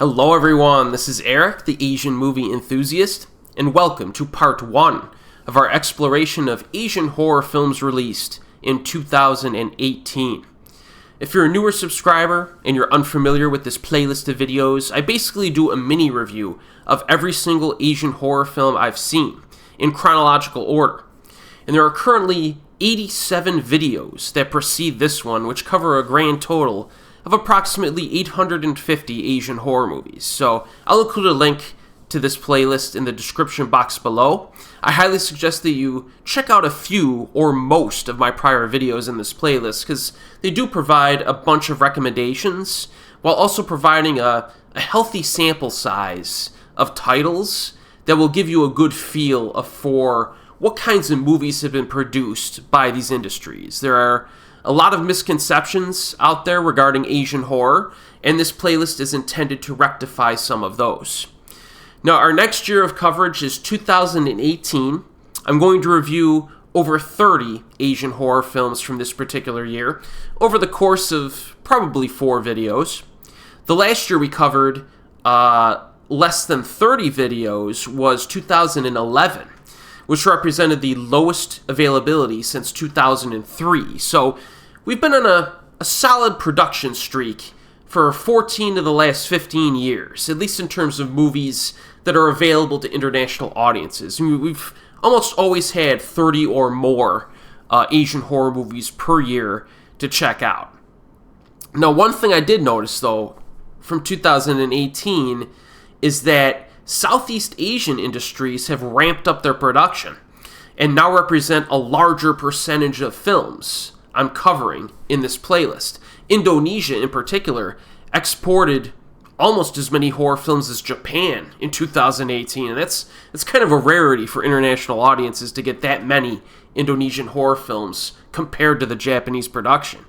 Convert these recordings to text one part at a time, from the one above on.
Hello everyone, this is Erik, the Asian movie enthusiast, and welcome to part 1 of our exploration of Asian horror films released in 2018. If you're a newer subscriber and you're unfamiliar with this playlist of videos, I basically do a mini review of every single Asian horror film I've seen, in chronological order. And there are currently 87 videos that precede this one, which cover a grand total of approximately 850 Asian horror movies. So I'll include a link to this playlist in the description box below. I highly suggest that you check out a few or most of my prior videos in this playlist, because they do provide a bunch of recommendations while also providing a healthy sample size of titles that will give you a good feel for what kinds of movies have been produced by these industries. There are a lot of misconceptions out there regarding Asian horror, and this playlist is intended to rectify some of those. Now, our next year of coverage is 2018. I'm going to review over 30 Asian horror films from this particular year over the course of probably 4 videos. The last year we covered less than 30 videos was 2011, which represented the lowest availability since 2003. So we've been on a solid production streak for 14 of the last 15 years, at least in terms of movies that are available to international audiences. I mean, we've almost always had 30 or more Asian horror movies per year to check out. Now, one thing I did notice, though, from 2018 is that Southeast Asian industries have ramped up their production and now represent a larger percentage of films I'm covering in this playlist. Indonesia, in particular, exported almost as many horror films as Japan in 2018, and that's kind of a rarity for international audiences to get that many Indonesian horror films compared to the Japanese production.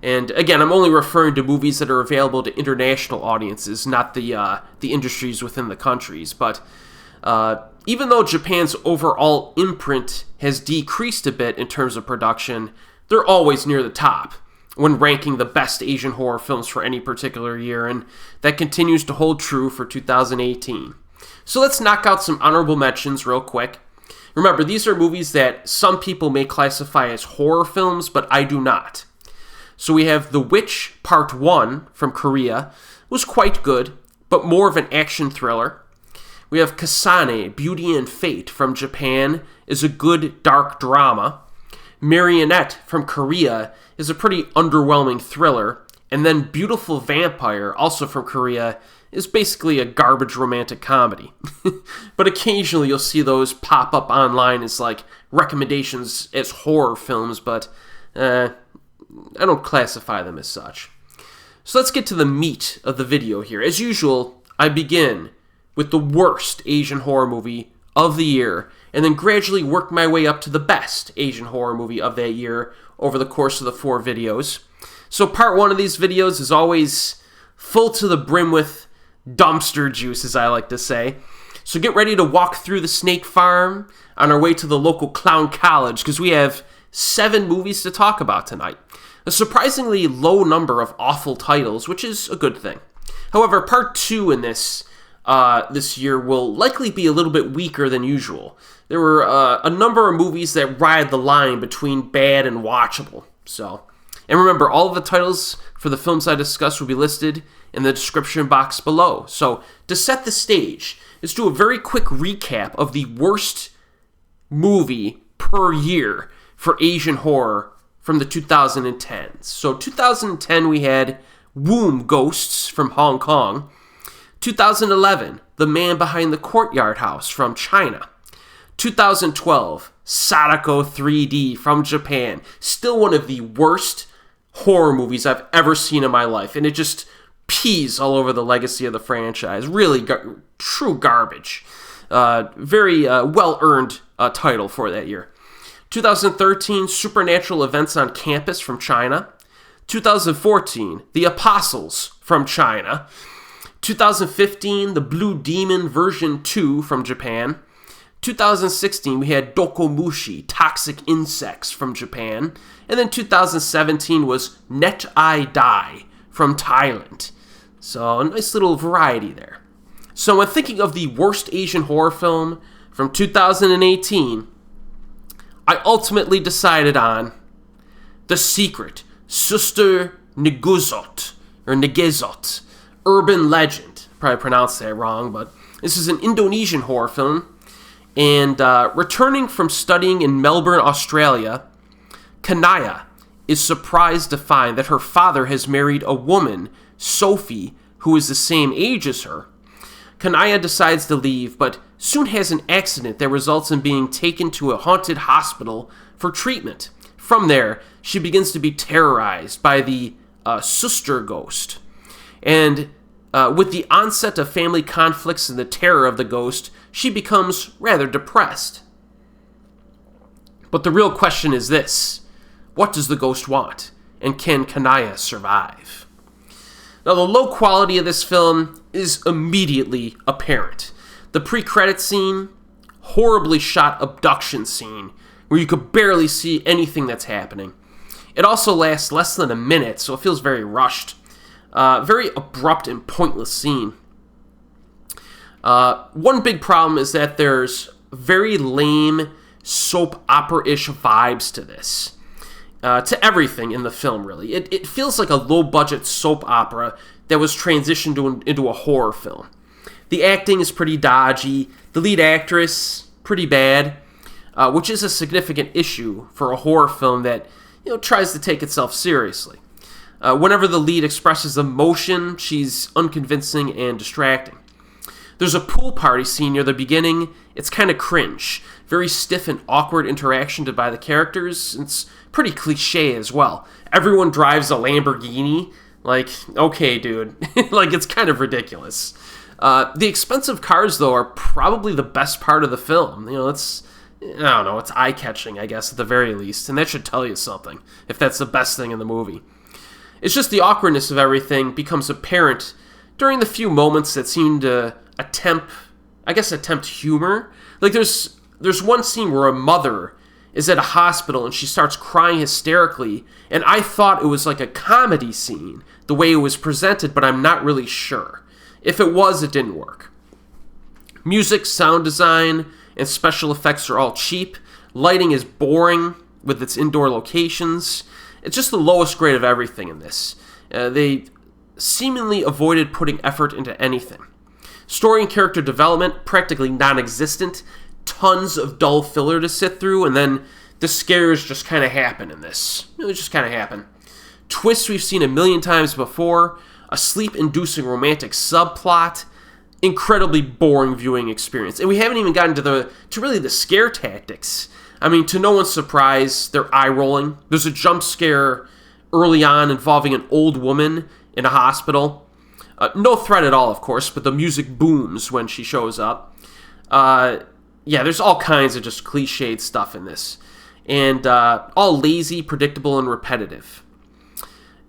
And again, I'm only referring to movies that are available to international audiences, not the industries within the countries. But even though Japan's overall imprint has decreased a bit in terms of production, they're always near the top when ranking the best Asian horror films for any particular year, and that continues to hold true for 2018. So let's knock out some honorable mentions real quick. Remember, these are movies that some people may classify as horror films, but I do not. So we have The Witch Part 1 from Korea. It was quite good, but more of an action thriller. We have Kasane, Beauty and Fate from Japan, is a good dark drama. Marionette from Korea is a pretty underwhelming thriller. And then Beautiful Vampire, also from Korea, is basically a garbage romantic comedy. But occasionally you'll see those pop up online as like recommendations as horror films, but I don't classify them as such. So let's get to the meat of the video here. As usual, I begin with the worst Asian horror movie of the year, and then gradually work my way up to the best Asian horror movie of that year over the course of the 4 videos. So part 1 of these videos is always full to the brim with dumpster juice, as I like to say. So get ready to walk through the snake farm on our way to the local clown college, because we have 7 movies to talk about tonight. A surprisingly low number of awful titles, which is a good thing. However, part 2 in this year will likely be a little bit weaker than usual. There were a number of movies that ride the line between bad and watchable. And remember, all of the titles for the films I discussed will be listed in the description box below. So to set the stage, let's do a very quick recap of the worst movie per year for Asian horror from the 2010s. So 2010 we had Womb Ghosts from Hong Kong. 2011, The Man Behind the Courtyard House from China. 2012, Sadako 3D from Japan. Still one of the worst horror movies I've ever seen in my life, and it just pees all over the legacy of the franchise. Really true garbage. Very well-earned title for that year. 2013, Supernatural Events on Campus from China. 2014, The Apostles from China. 2015, The Blue Demon version 2 from Japan. 2016, we had Dokomushi, Toxic Insects from Japan. And then 2017 was Net I Die from Thailand. So a nice little variety there. So when thinking of the worst Asian horror film from 2018, I ultimately decided on The Secret, Suster Ngesot, or Ngesot, Urban Legend. Probably pronounced that wrong, but this is an Indonesian horror film. And returning from studying in Melbourne, Australia, Kanaya is surprised to find that her father has married a woman, Sophie, who is the same age as her. Kanaya decides to leave, but soon has an accident that results in being taken to a haunted hospital for treatment. From there, she begins to be terrorized by the Suster ghost. And with the onset of family conflicts and the terror of the ghost, she becomes rather depressed. But the real question is this: what does the ghost want? And can Kanaya survive? Now, the low quality of this film is immediately apparent. The pre-credit scene, horribly shot abduction scene, where you could barely see anything that's happening. It also lasts less than a minute, so it feels very rushed. Very abrupt and pointless scene. One big problem is that there's very lame soap opera-ish vibes to this. To everything in the film, really. It feels like a low-budget soap opera that was transitioned into a horror film. The acting is pretty dodgy. The lead actress, pretty bad, which is a significant issue for a horror film that tries to take itself seriously. Whenever the lead expresses emotion, she's unconvincing and distracting. There's a pool party scene near the beginning. It's kind of cringe. Very stiff and awkward interaction by the characters. It's pretty cliche as well. Everyone drives a Lamborghini. Like, okay, dude. Like, it's kind of ridiculous. The expensive cars, though, are probably the best part of the film. It's eye-catching, I guess, at the very least. And that should tell you something, if that's the best thing in the movie. It's just the awkwardness of everything becomes apparent during the few moments that seem to attempt humor. Like, there's one scene where a mother is at a hospital and she starts crying hysterically, and I thought it was like a comedy scene, the way it was presented, but I'm not really sure. If it was, it didn't work. Music, sound design, and special effects are all cheap. Lighting is boring with its indoor locations. It's just the lowest grade of everything in this. They seemingly avoided putting effort into anything. Story and character development, practically non-existent. Tons of dull filler to sit through, and then the scares just kind of happen in this. They just kind of happen. Twists we've seen a million times before. A sleep-inducing romantic subplot. Incredibly boring viewing experience. And we haven't even gotten to really the scare tactics. I mean, to no one's surprise, they're eye-rolling. There's a jump scare early on involving an old woman in a hospital. No threat at all, of course, but the music booms when she shows up. There's all kinds of just cliched stuff in this. And all lazy, predictable, and repetitive.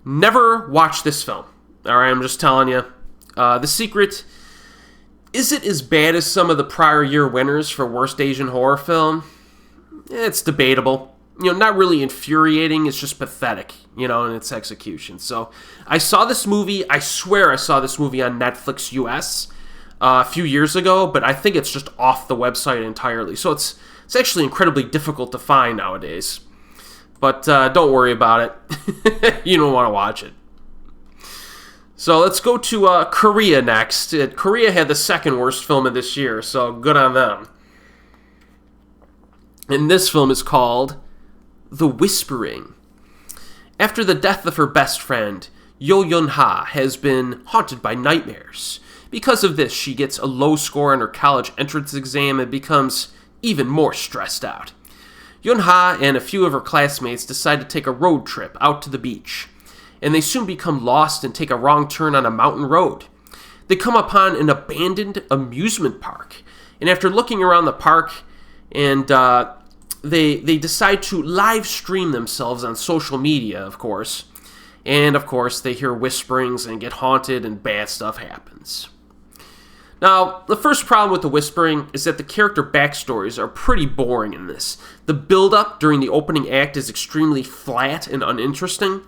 Never watch this film. Alright, I'm just telling you. The Secret, is it as bad as some of the prior year winners for Worst Asian Horror Film? It's debatable. Not really infuriating, it's just pathetic, in its execution. So, I saw this movie, I swear I saw this movie on Netflix US a few years ago, but I think it's just off the website entirely. So it's actually incredibly difficult to find nowadays. But don't worry about it. You don't want to watch it. So let's go to Korea next. Korea had the second worst film of this year, so good on them. And this film is called The Whispering. After the death of her best friend, Yo Yun-ha has been haunted by nightmares. Because of this, she gets a low score on her college entrance exam and becomes even more stressed out. Yun-ha and a few of her classmates decide to take a road trip out to the beach, and they soon become lost and take a wrong turn on a mountain road. They come upon an abandoned amusement park, and after looking around the park, and they decide to live stream themselves on social media, of course, and of course they hear whisperings and get haunted and bad stuff happens. Now, the first problem with The Whispering is that the character backstories are pretty boring in this. The build-up during the opening act is extremely flat and uninteresting.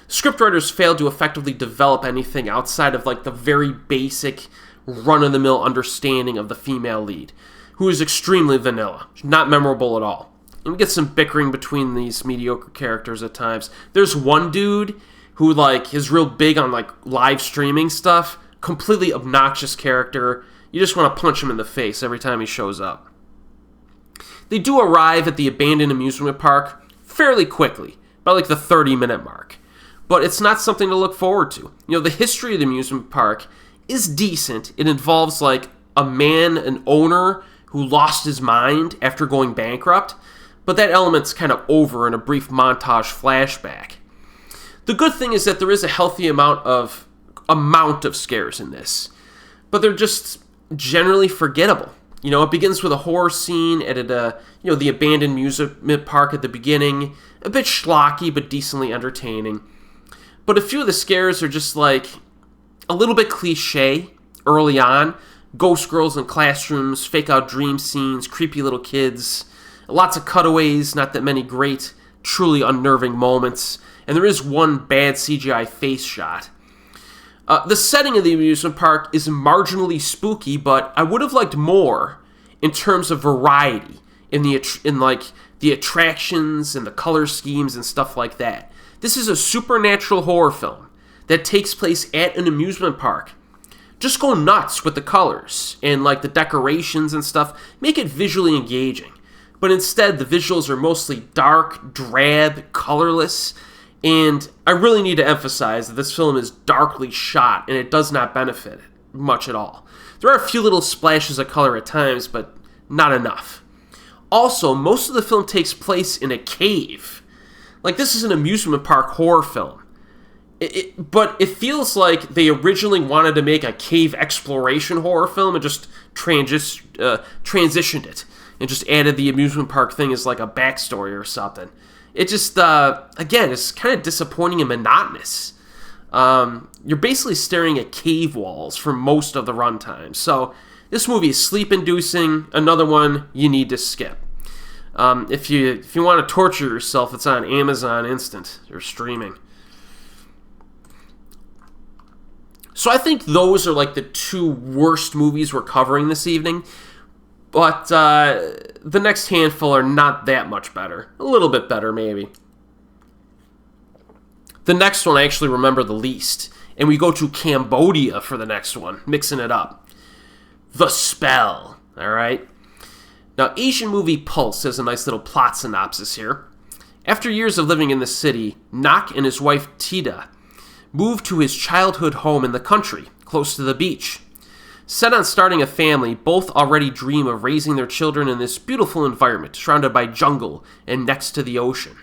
Scriptwriters failed to effectively develop anything outside of like the very basic run-of-the-mill understanding of the female lead, who is extremely vanilla, not memorable at all. And we get some bickering between these mediocre characters at times. There's one dude who like is real big on like live streaming stuff, completely obnoxious character. You just want to punch him in the face every time he shows up. They do arrive at the abandoned amusement park fairly quickly, by like the 30-minute mark. But it's not something to look forward to. The history of the amusement park is decent. It involves like an owner who lost his mind after going bankrupt, but that element's kind of over in a brief montage flashback. The good thing is that there is a healthy amount of scares in this, but they're just generally forgettable. It begins with a horror scene at the abandoned amusement park at the beginning, a bit schlocky but decently entertaining. But a few of the scares are just like a little bit cliche early on. Ghost girls in classrooms, fake out dream scenes, creepy little kids, lots of cutaways, not that many great, truly unnerving moments, and there is one bad CGI face shot. The setting of the amusement park is marginally spooky, but I would have liked more in terms of variety in the attractions and the color schemes and stuff like that. This is a supernatural horror film that takes place at an amusement park. Just go nuts with the colors and like the decorations and stuff. Make it visually engaging. But instead, the visuals are mostly dark, drab, colorless. And I really need to emphasize that this film is darkly shot and it does not benefit much at all. There are a few little splashes of color at times, but not enough. Also, most of the film takes place in a cave. Like, this is an amusement park horror film. But it feels like they originally wanted to make a cave exploration horror film and just transitioned it and just added the amusement park thing as like a backstory or something. It just, again, it's kind of disappointing and monotonous. You're basically staring at cave walls for most of the runtime. So this movie is sleep-inducing, another one you need to skip. If you want to torture yourself, it's on Amazon Instant or streaming. So I think those are like the two worst movies we're covering this evening. But the next handful are not that much better. A little bit better, maybe. The next one I actually remember the least. And we go to Cambodia for the next one, mixing it up. The Spell, all right? Now, Asian movie Pulse has a nice little plot synopsis here. After years of living in the city, Nak and his wife Tida moved to his childhood home in the country, close to the beach. Set on starting a family, both already dream of raising their children in this beautiful environment, surrounded by jungle and next to the ocean.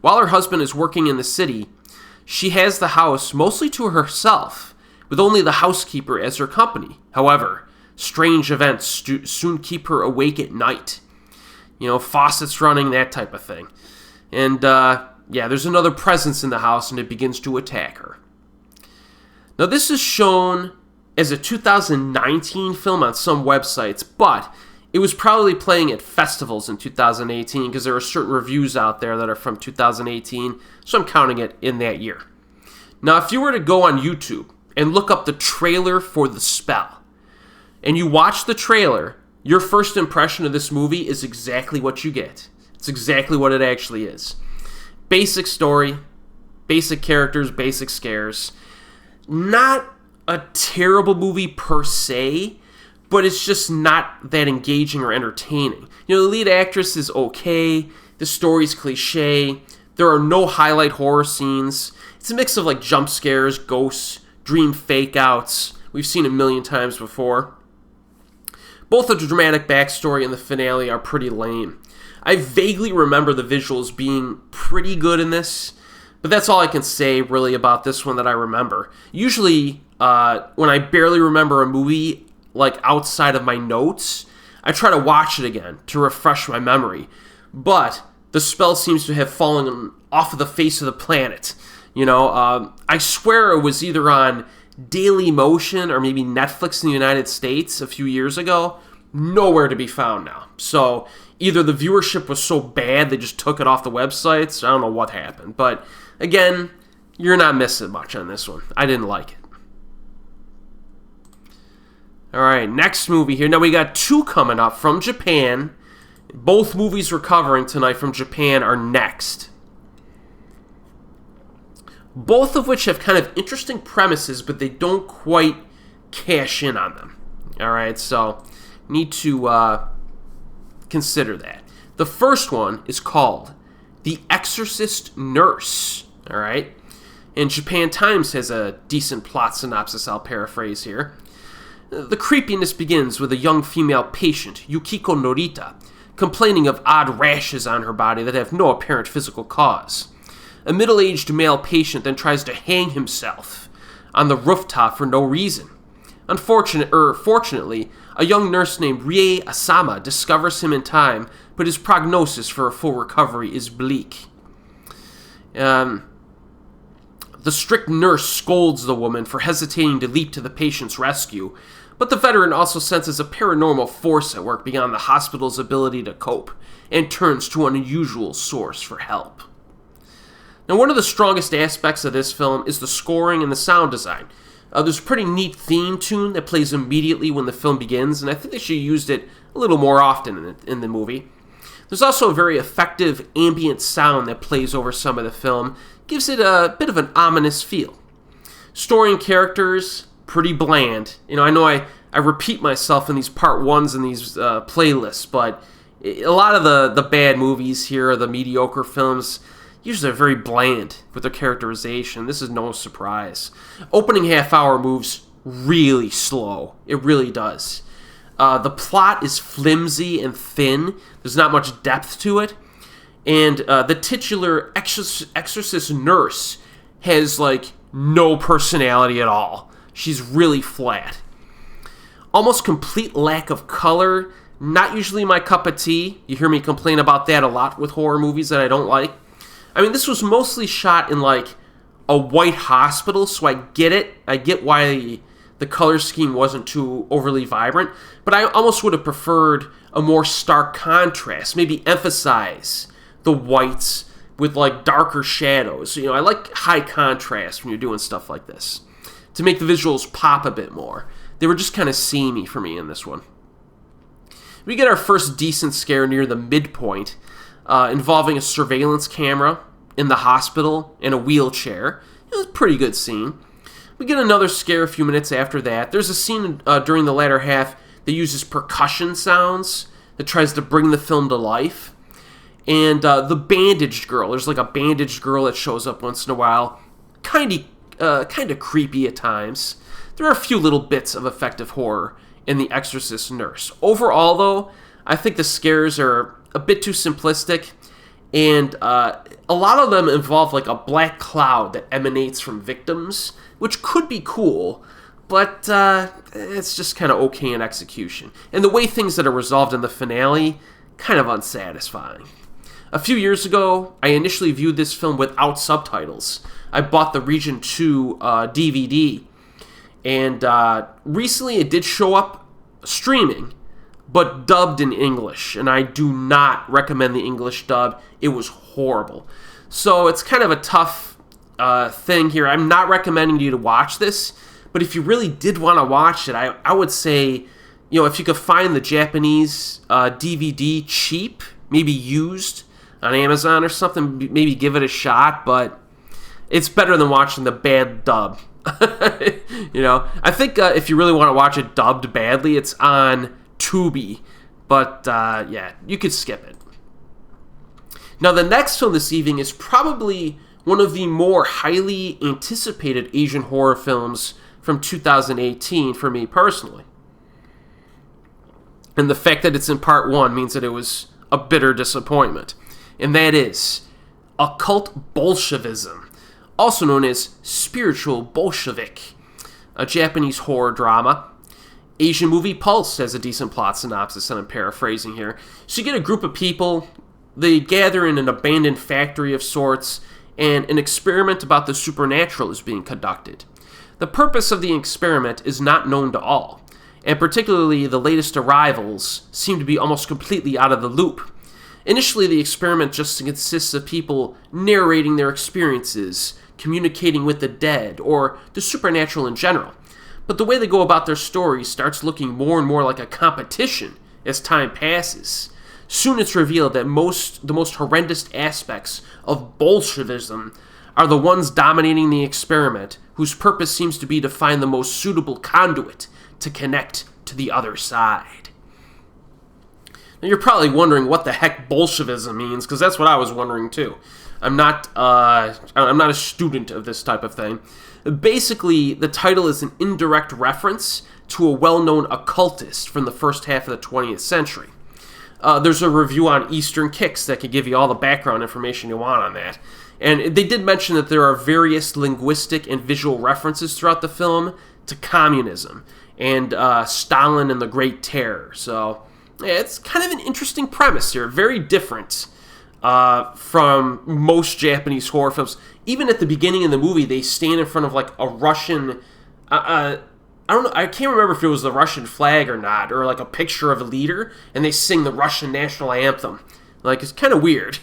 While her husband is working in the city, she has the house mostly to herself, with only the housekeeper as her company. However, strange events soon keep her awake at night. Faucets running, that type of thing. And, there's another presence in the house, and it begins to attack her. Now, this is shown as a 2019 film on some websites, but it was probably playing at festivals in 2018 because there are certain reviews out there that are from 2018, so I'm counting it in that year. Now, if you were to go on YouTube and look up the trailer for The Spell, and you watch the trailer, your first impression of this movie is exactly what you get. It's exactly what it actually is. Basic story, basic characters, basic scares. Not a terrible movie per se, but it's just not that engaging or entertaining. The lead actress is okay, the story's cliche, there are no highlight horror scenes. It's a mix of like jump scares, ghosts, dream fake outs. We've seen it a million times before. Both the dramatic backstory and the finale are pretty lame. I vaguely remember the visuals being pretty good in this, but that's all I can say really about this one that I remember. Usually, when I barely remember a movie, like outside of my notes, I try to watch it again to refresh my memory. But The Spell seems to have fallen off of the face of the planet. I swear it was either on Daily Motion or maybe Netflix in the United States a few years ago. Nowhere to be found now. So either the viewership was so bad they just took it off the websites. I don't know what happened. But again, you're not missing much on this one. I didn't like it. Alright, next movie here. Now we got two coming up from Japan. Both movies we're covering tonight from Japan are next. Both of which have kind of interesting premises, but they don't quite cash in on them. Alright, so need to consider that. The first one is called The Exorcist Nurse. Alright? And Japan Times has a decent plot synopsis I'll paraphrase here. The creepiness begins with a young female patient, Yukiko Norita, complaining of odd rashes on her body that have no apparent physical cause. A middle-aged male patient then tries to hang himself on the rooftop for no reason. Fortunately, a young nurse named Rie Asama discovers him in time, but his prognosis for a full recovery is bleak. The strict nurse scolds the woman for hesitating to leap to the patient's rescue, but the veteran also senses a paranormal force at work beyond the hospital's ability to cope, and turns to an unusual source for help. Now, one of the strongest aspects of this film is the scoring and the sound design. There's a pretty neat theme tune that plays immediately when the film begins, and I think they should have used it a little more often in the movie. There's also a very effective ambient sound that plays over some of the film, gives it a bit of an ominous feel. Story and characters, pretty bland. I know I repeat myself in these part ones and these playlists, but a lot of the bad movies here, the mediocre films, usually are very bland with their characterization. This is no surprise. Opening half hour moves really slow. It really does. The plot is flimsy and thin. There's not much depth to it. And the titular Exorcist Nurse has, no personality at all. She's really flat. Almost complete lack of color. Not usually my cup of tea. You hear me complain about that a lot with horror movies that I don't like. I mean, this was mostly shot in, a white hospital, so I get it. I get why the color scheme wasn't too overly vibrant, but I almost would have preferred a more stark contrast. Maybe emphasize the whites with, darker shadows. I like high contrast when you're doing stuff like this, to make the visuals pop a bit more. They were just kind of samey for me in this one. We get our first decent scare near the midpoint, involving a surveillance camera in the hospital and a wheelchair. It was a pretty good scene. We get another scare a few minutes after that. There's a scene during the latter half that uses percussion sounds that tries to bring the film to life. And the bandaged girl, there's a bandaged girl that shows up once in a while. Kind of creepy at times. There are a few little bits of effective horror in The Exorcist Nurse. Overall, though, I think the scares are a bit too simplistic, and a lot of them involve a black cloud that emanates from victims, which could be cool, but it's just kind of okay in execution. And the way things that are resolved in the finale, kind of unsatisfying. A few years ago, I initially viewed this film without subtitles. I bought the Region 2 DVD, and recently it did show up streaming, but dubbed in English, and I do not recommend the English dub. It was horrible. So it's kind of a tough thing here. I'm not recommending you to watch this, but if you really did want to watch it, I would say, if you could find the Japanese DVD cheap, maybe used on Amazon or something, maybe give it a shot, but it's better than watching the bad dub. I think if you really want to watch it dubbed badly, it's on Tubi, but you could skip it. Now, the next film this evening is probably one of the more highly anticipated Asian horror films from 2018 for me personally. And the fact that it's in part one means that it was a bitter disappointment. And that is Occult Bolshevism, also known as Spiritual Bolshevik, a Japanese horror drama. Asian movie Pulse has a decent plot synopsis, and I'm paraphrasing here. So you get a group of people, they gather in an abandoned factory of sorts, and an experiment about the supernatural is being conducted. The purpose of the experiment is not known to all, and particularly the latest arrivals seem to be almost completely out of the loop. Initially, the experiment just consists of people narrating their experiences, communicating with the dead, or the supernatural in general. But the way they go about their stories starts looking more and more like a competition as time passes. Soon it's revealed that the most horrendous aspects of Bolshevism are the ones dominating the experiment, whose purpose seems to be to find the most suitable conduit to connect to the other side. Now you're probably wondering what the heck Bolshevism means, because that's what I was wondering too. I'm not a student of this type of thing. Basically, the title is an indirect reference to a well-known occultist from the first half of the 20th century. There's a review on Eastern Kicks that could give you all the background information you want on that. And they did mention that there are various linguistic and visual references throughout the film to communism and Stalin and the Great Terror. So, yeah, it's kind of an interesting premise here. Very different from most Japanese horror films. Even at the beginning of the movie, they stand in front of like a Russian... I don't know. I can't remember if it was the Russian flag or not, or like a picture of a leader, and they sing the Russian national anthem. Like, it's kind of weird.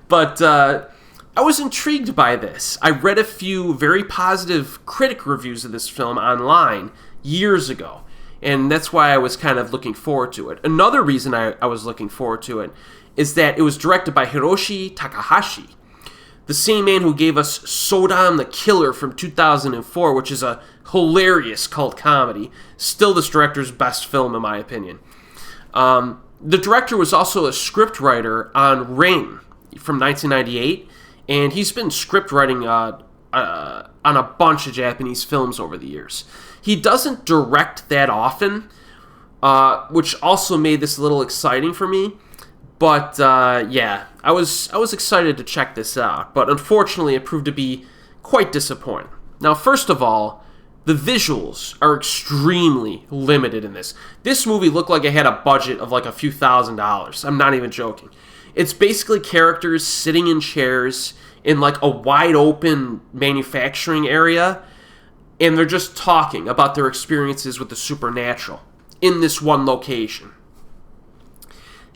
But I was intrigued by this. I read a few very positive critic reviews of this film online years ago, and that's why I was kind of looking forward to it. Another reason I was looking forward to it is that it was directed by Hiroshi Takahashi, the same man who gave us Sodom the Killer from 2004, which is a hilarious cult comedy. Still this director's best film, in my opinion. The director was also a scriptwriter on Ring from 1998, and he's been scriptwriting on a bunch of Japanese films over the years. He doesn't direct that often, which also made this a little exciting for me. But, yeah, I was excited to check this out, but unfortunately it proved to be quite disappointing. Now, first of all, the visuals are extremely limited in this. This movie looked like it had a budget of like a few $1,000s. I'm not even joking. It's basically characters sitting in chairs in like a wide open manufacturing area, and they're just talking about their experiences with the supernatural in this one location.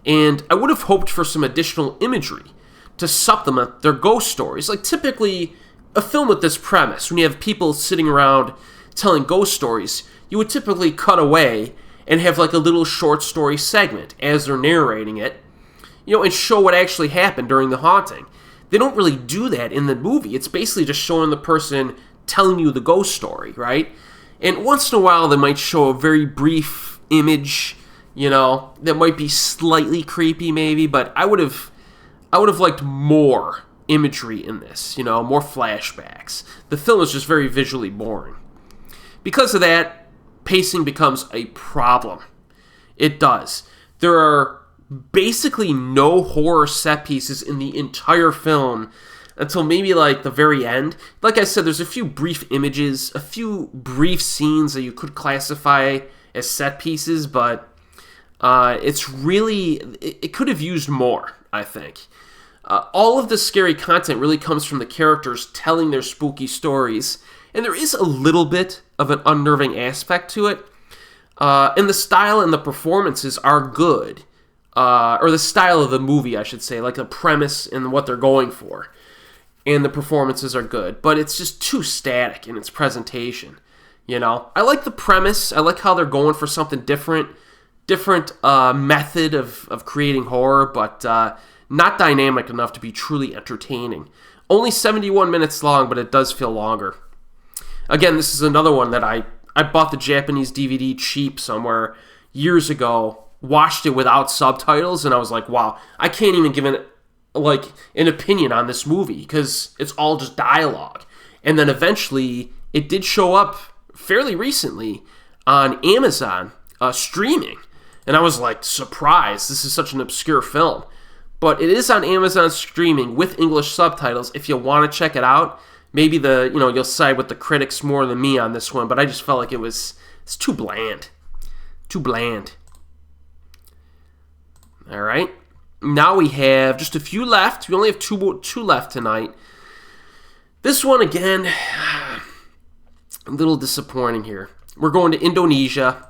And I would have hoped for some additional imagery to supplement their ghost stories. Like, typically, a film with this premise, when you have people sitting around telling ghost stories, you would typically cut away and have like a little short story segment as they're narrating it, and show what actually happened during the haunting. They don't really do that in the movie. It's basically just showing the person telling you the ghost story, right? And once in a while, they might show a very brief image, that might be slightly creepy maybe, but I would have liked more imagery in this, more flashbacks. The film is just very visually boring. Because of that, pacing becomes a problem. It does. There are basically no horror set pieces in the entire film until maybe like the very end. Like I said, there's a few brief images, a few brief scenes that you could classify as set pieces, but it could have used more, I think. All of the scary content really comes from the characters telling their spooky stories, and there is a little bit of an unnerving aspect to it. And the style and the performances are good. Or the style of the movie, I should say, like the premise and what they're going for. And the performances are good, but it's just too static in its presentation. I like the premise. I like how they're going for something different method of creating horror, but not dynamic enough to be truly entertaining. Only 71 minutes long, but it does feel longer. Again, this is another one that I bought the Japanese DVD cheap somewhere years ago, watched it without subtitles, and I was like, wow, I can't even give an opinion on this movie because it's all just dialogue. And then eventually it did show up fairly recently on Amazon streaming, and I was like surprised. This is such an obscure film, but it is on Amazon streaming with English subtitles if you want to check it out. Maybe you'll side with the critics more than me on this one, but I just felt like it's too bland. Too bland. All right. Now we have just a few left. We only have two left tonight. This one, again, a little disappointing here. We're going to Indonesia,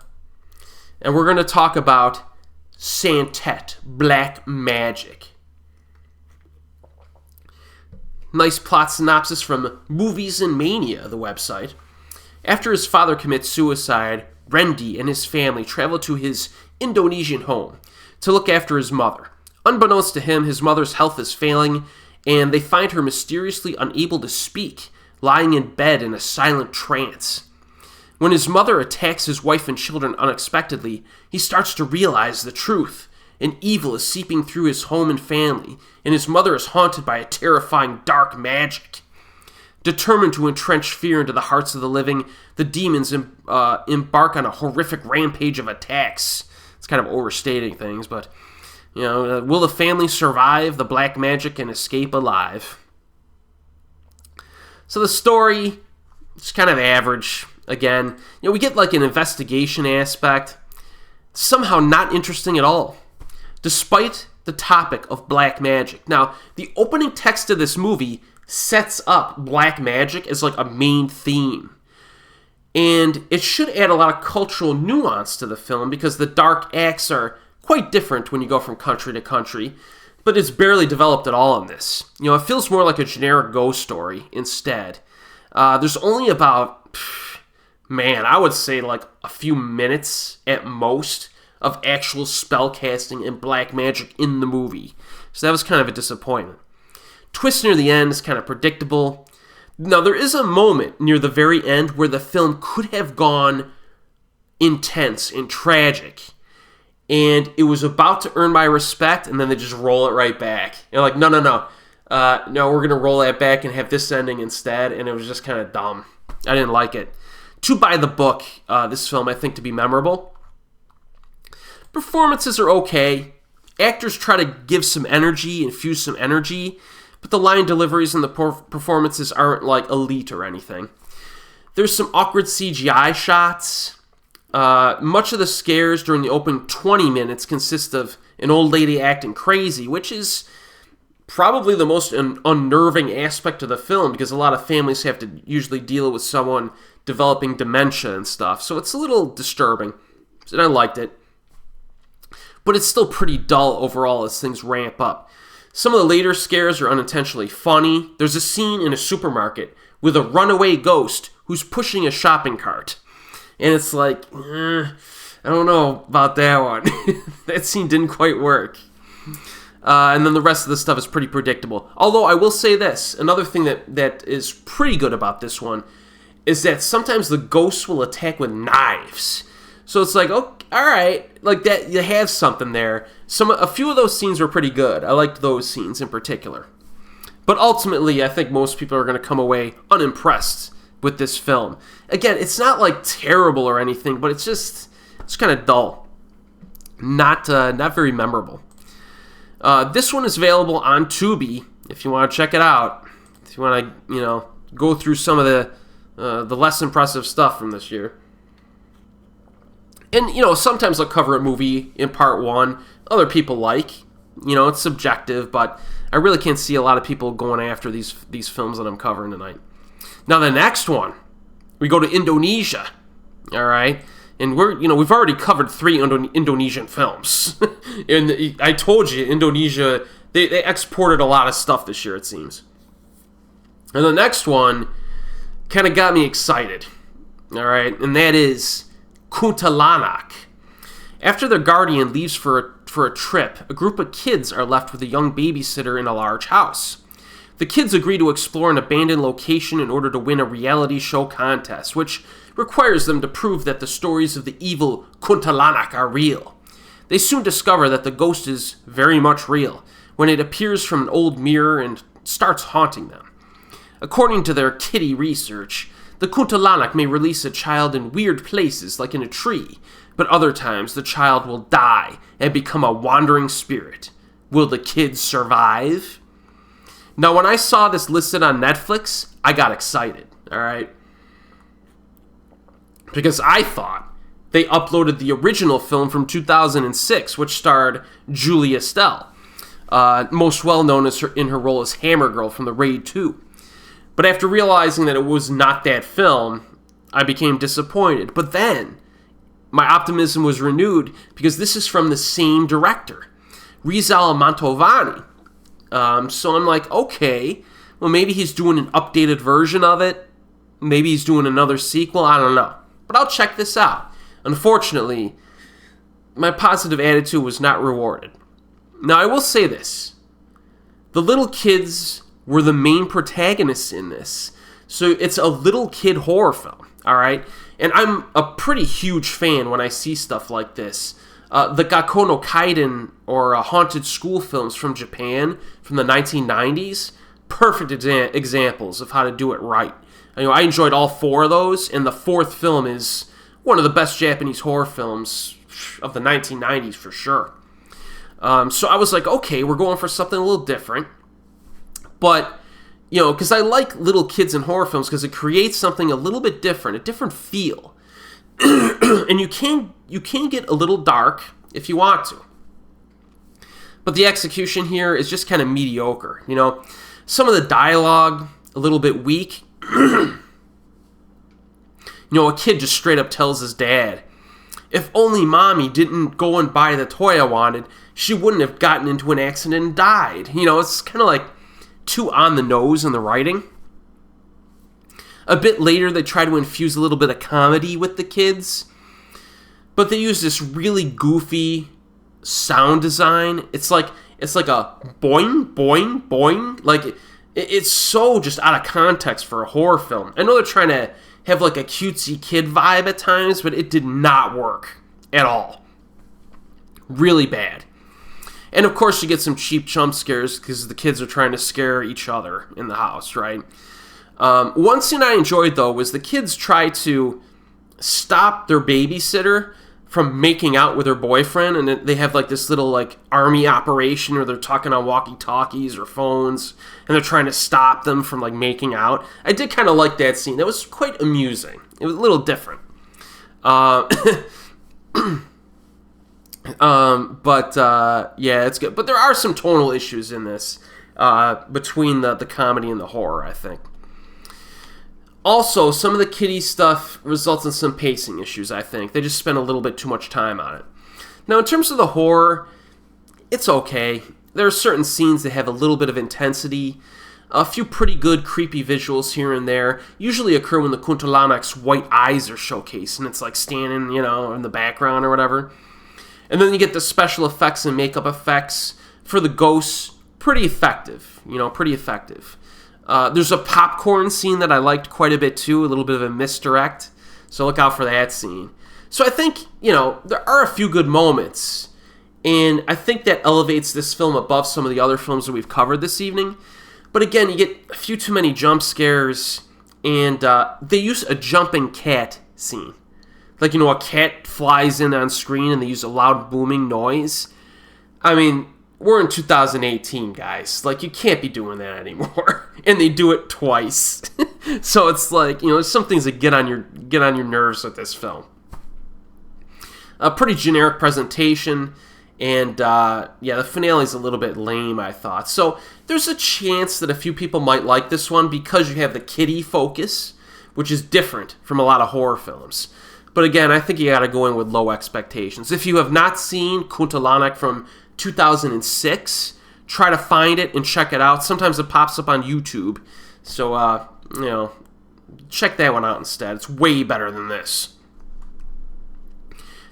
and we're going to talk about Santet, Black Magic. Nice plot synopsis from Movies and Mania, the website. After his father commits suicide, Randy and his family travel to his Indonesian home to look after his mother. Unbeknownst to him, his mother's health is failing, and they find her mysteriously unable to speak, lying in bed in a silent trance. When his mother attacks his wife and children unexpectedly, he starts to realize the truth. An evil is seeping through his home and family, and his mother is haunted by a terrifying dark magic. Determined to entrench fear into the hearts of the living, the demons embark on a horrific rampage of attacks. It's kind of overstating things, but, will the family survive the black magic and escape alive? So the story is kind of average. Again, we get like an investigation aspect. Somehow not interesting at all, despite the topic of black magic. Now, the opening text of this movie sets up black magic as like a main theme. And it should add a lot of cultural nuance to the film because the dark acts are quite different when you go from country to country, but it's barely developed at all in this. It feels more like a generic ghost story instead. There's only about, I would say like a few minutes at most of actual spell casting and black magic in the movie. So that was kind of a disappointment. Twist near the end is kind of predictable. Now, there is a moment near the very end where the film could have gone intense and tragic, and it was about to earn my respect, and then they just roll it right back. They're like, no, we're going to roll that back and have this ending instead, and it was just kind of dumb. I didn't like it. Too by the book, this film, I think, to be memorable. Performances are okay. Actors try to give some energy, infuse some energy, but the line deliveries and the performances aren't like elite or anything. There's some awkward CGI shots. Much of the scares during the opening 20 minutes consist of an old lady acting crazy, which is probably the most unnerving aspect of the film because a lot of families have to usually deal with someone developing dementia and stuff. So it's a little disturbing, and I liked it. But it's still pretty dull overall as things ramp up. Some of the later scares are unintentionally funny. There's a scene in a supermarket with a runaway ghost who's pushing a shopping cart. And it's like, I don't know about that one. That scene didn't quite work. And then the rest of the stuff is pretty predictable. Although I will say this, another thing that is pretty good about this one is that sometimes the ghosts will attack with knives. So it's like, oh, all right, like that, you have something there. A few of those scenes were pretty good. I liked those scenes in particular. But ultimately, I think most people are going to come away unimpressed with this film. Again, it's not like terrible or anything, but it's kind of dull. Not very memorable. This one is available on Tubi if you want to check it out. If you want to, go through some of the less impressive stuff from this year. And, sometimes I'll cover a movie in part one. Other people like. It's subjective, but I really can't see a lot of people going after these films that I'm covering tonight. Now, the next one, we go to Indonesia. All right? And we've already covered 3 Indonesian films. And I told you, Indonesia, they exported a lot of stuff this year, it seems. And the next one kind of got me excited. All right? And that is Kuntilanak. After their guardian leaves for a trip, a group of kids are left with a young babysitter in a large house. The kids agree to explore an abandoned location in order to win a reality show contest, which requires them to prove that the stories of the evil Kuntilanak are real. They soon discover that the ghost is very much real when it appears from an old mirror and starts haunting them. According to their kiddie research, the Kuntilanak may release a child in weird places like in a tree, but other times the child will die and become a wandering spirit. Will the kids survive? Now, when I saw this listed on Netflix, I got excited, alright? Because I thought they uploaded the original film from 2006, which starred Julia Estelle, most well known in her role as Hammer Girl from The Raid 2. But after realizing that it was not that film, I became disappointed. But then, my optimism was renewed because this is from the same director, Rizal Mantovani. So I'm like, okay, well, maybe he's doing an updated version of it. Maybe he's doing another sequel. I don't know. But I'll check this out. Unfortunately, my positive attitude was not rewarded. Now, I will say this. The little kids were the main protagonists in this. So it's a little kid horror film, all right? And I'm a pretty huge fan when I see stuff like this. The Gakko no Kaiden, or haunted school films from Japan from the 1990s, perfect examples of how to do it right. I enjoyed all 4 of those, and the 4th film is one of the best Japanese horror films of the 1990s for sure. So I was like, okay, we're going for something a little different. But, because I like little kids in horror films because it creates something a little bit different, a different feel. And you can get a little dark if you want to. But the execution here is just kind of mediocre, Some of the dialogue, a little bit weak. A kid just straight up tells his dad, if only mommy didn't go and buy the toy I wanted, she wouldn't have gotten into an accident and died. It's kind of like too on the nose in the writing. A bit later, they try to infuse a little bit of comedy with the kids, but they use this really goofy sound design. It's like a boing, boing, boing. Like, it's so just out of context for a horror film. I know they're trying to have like a cutesy kid vibe at times, but it did not work at all. Really bad. And of course you get some cheap jump scares because the kids are trying to scare each other in the house, right? One scene I enjoyed, though, was the kids try to stop their babysitter from making out with her boyfriend, and they have like this little like army operation where they're talking on walkie-talkies or phones, and they're trying to stop them from like making out. I did kind of like that scene. That was quite amusing. It was a little different. Yeah, it's good. But there are some tonal issues in this between the comedy and the horror, I think. Also, some of the kiddie stuff results in some pacing issues, I think. They just spend a little bit too much time on it. Now, in terms of the horror, it's okay. There are certain scenes that have a little bit of intensity. A few pretty good creepy visuals here and there usually occur when the Kuntilanak's white eyes are showcased, and it's like standing, in the background or whatever. And then you get the special effects and makeup effects for the ghosts. Pretty effective, pretty effective. There's a popcorn scene that I liked quite a bit too, a little bit of a misdirect. So look out for that scene. So I think, there are a few good moments. And I think that elevates this film above some of the other films that we've covered this evening. But again, you get a few too many jump scares. And they use a jumping cat scene. Like, a cat flies in on screen and they use a loud booming noise. I mean, we're in 2018, guys. Like, you can't be doing that anymore. And they do it twice. So it's like, there's some things that get on your nerves with this film. A pretty generic presentation. And, the finale's a little bit lame, I thought. So there's a chance that a few people might like this one because you have the kiddie focus, which is different from a lot of horror films. But again, I think you gotta go in with low expectations. If you have not seen Kuntilanak from 2006, try to find it and check it out. Sometimes it pops up on YouTube. So, check that one out instead. It's way better than this.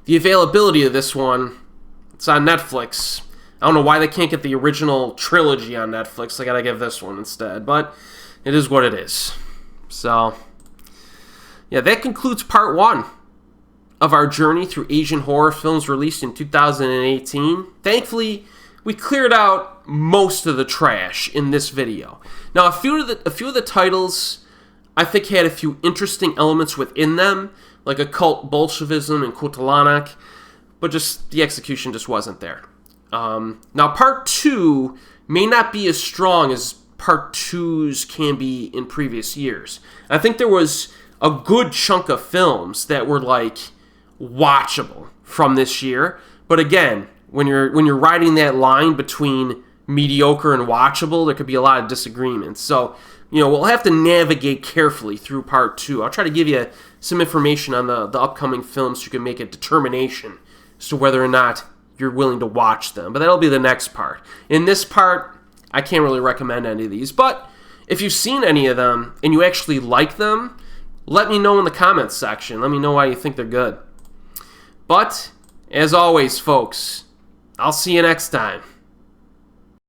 The availability of this one, it's on Netflix. I don't know why they can't get the original trilogy on Netflix. They gotta give this one instead. But it is what it is. So, yeah, that concludes part 1 of our journey through Asian horror films released in 2018. Thankfully, we cleared out most of the trash in this video. Now, a few of the titles I think had a few interesting elements within them, like Occult, Bolshevism, and Kuntilanak, but just the execution just wasn't there. Now, part 2 may not be as strong as part 2s can be in previous years. I think there was a good chunk of films that were like watchable from this year, but again, when you're riding that line between mediocre and watchable, there could be a lot of disagreements. So, we'll have to navigate carefully through part 2. I'll try to give you some information on the upcoming films so you can make a determination as to whether or not you're willing to watch them. But that'll be the next part. In this part, I can't really recommend any of these, but If you've seen any of them and you actually like them, let me know in the comments section. Let me know why you think they're good. But, as always, folks, I'll see you next time.